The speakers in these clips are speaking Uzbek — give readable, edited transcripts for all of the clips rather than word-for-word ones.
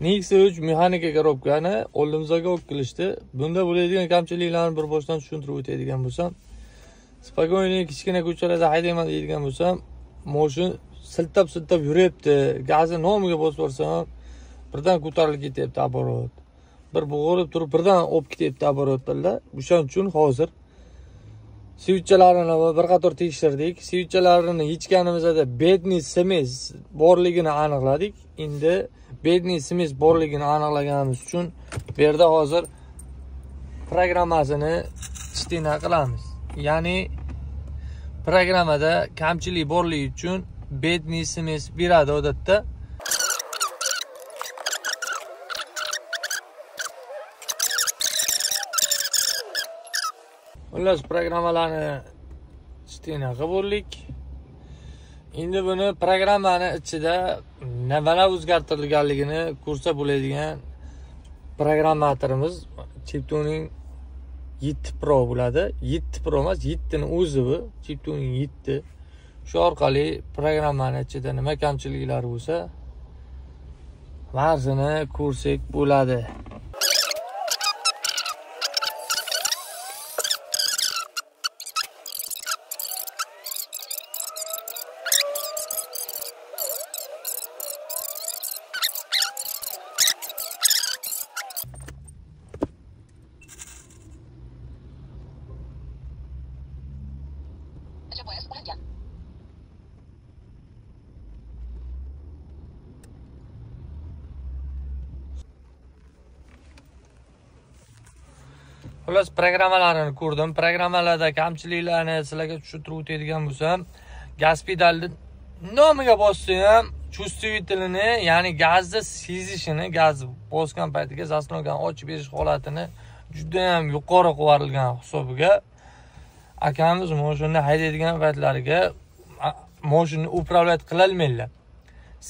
Nexia 3 mexanika korobkani oldimizga olib kelishdi. Bunda bo'ladigan kamchiliklarni bir boshdan tushuntirib o'tadigan bo'lsam, spokойно kichkina ko'chalarda haydayman deydigan bo'lsam, mashin siltab yuryapti. Gazni nomiga bosib yuborsam, birdan ko'tarilib ketyapti оборот. Bir bo'g'irib turib birdan olib ketyapti оборотlar. O'shaning uchun hozir sivitchalarini bir qator tekshirdik. Sivitchalarini yechganimizda bedniy smes borligini aniqladik. Endi bedniy smes borligini aniqlaganimiz uchun bu yerda hozir programmasini istina qilamiz. Ya'ni programmada kamchilik borligi uchun bedniy smes beradi odatda. Xullas programmalarni istina qilib bo'ldik. Endi buni programmani ichida nimalar o'zgartirilganligini ko'rsa bo'ladigan programmatorimiz Chiptuning 7 Pro bo'ladi. 7 Pro emas, 7 ning o'zi bu. Chiptuning 7. Shu orqali programmani ichida nima kamchiliklari bo'lsa, ba'zini ko'rsak bo'ladi. Xullas programmalarini ko'rdim. Programmalarda kamchiliklarni sizlarga tushuntirib o'tadigan bo'lsam, gaz pedalni nomiga bossam ham chувствительni, ya'ni gazni sezishini, gaz bosgan paytiga zaslonkan ochib berish holatini juda ham yuqori qo'yilgan hisobiga akamiz mashinani haydaydigan paytlariga mashinani upravlat qila olmaydilar.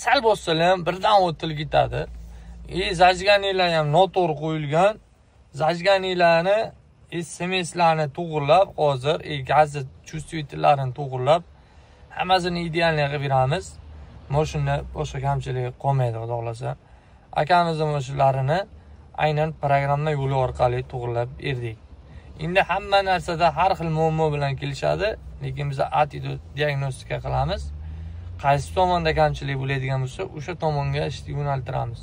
Sal bossalar ham birdan o'tilib ketadi. Zajganilar ham noto'g'ri qo'yilgan. Zajganilarni, SMS'larni to'g'rilab, hozir gazni chувствительlarini to'g'rilab, hammasini idealni qilib beramiz. Mashinada boshqa kamchiligi qolmaydi, xudo xolasa. Akamizning mashinalarini aynan programma yo'li orqali to'g'rilab berdik. Endi hamma narsada har xil muammo bilan kelishadi, lekin biz attitude diagnostika qilamiz. Qaysi tomonda kamchilik bo'ladigan bo'lsa, o'sha tomonga ishni yo'naltiramiz.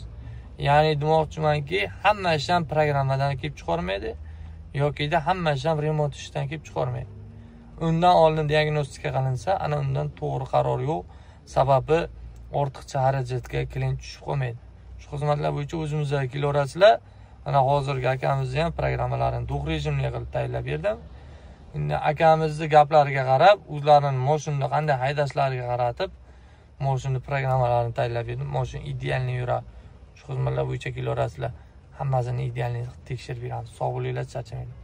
Ya'ni demoqchimanki, hamma ish ham programmadan kelib chiqarmaydi yoki hamma ish ham remont ishdan kelib chiqarmaydi. Undan oldin diagnostika qilinsa, ana undan to'g'ri qaror yo'q. Sababi ortiqcha xarajatga klient tushib qolmaydi. Shu xizmatlar bo'yicha o'zimizga kelaverasizlar. Ana hozirgi akamizni ham programmalarini to'g'ri rejimli qilib tayyorlab berdim. Endi akamizning gaplariga qarab, o'zlarining mashinani qanday haydashlariga qaratib, mashinani programmalarini tayyorlab berdim. Mashin idealni yuradi. Shu xizmatlar bo'yicha kelaverasizlar. Hammasini idealni tekshirib beramiz. Sog' bo'linglar, charchamanglar.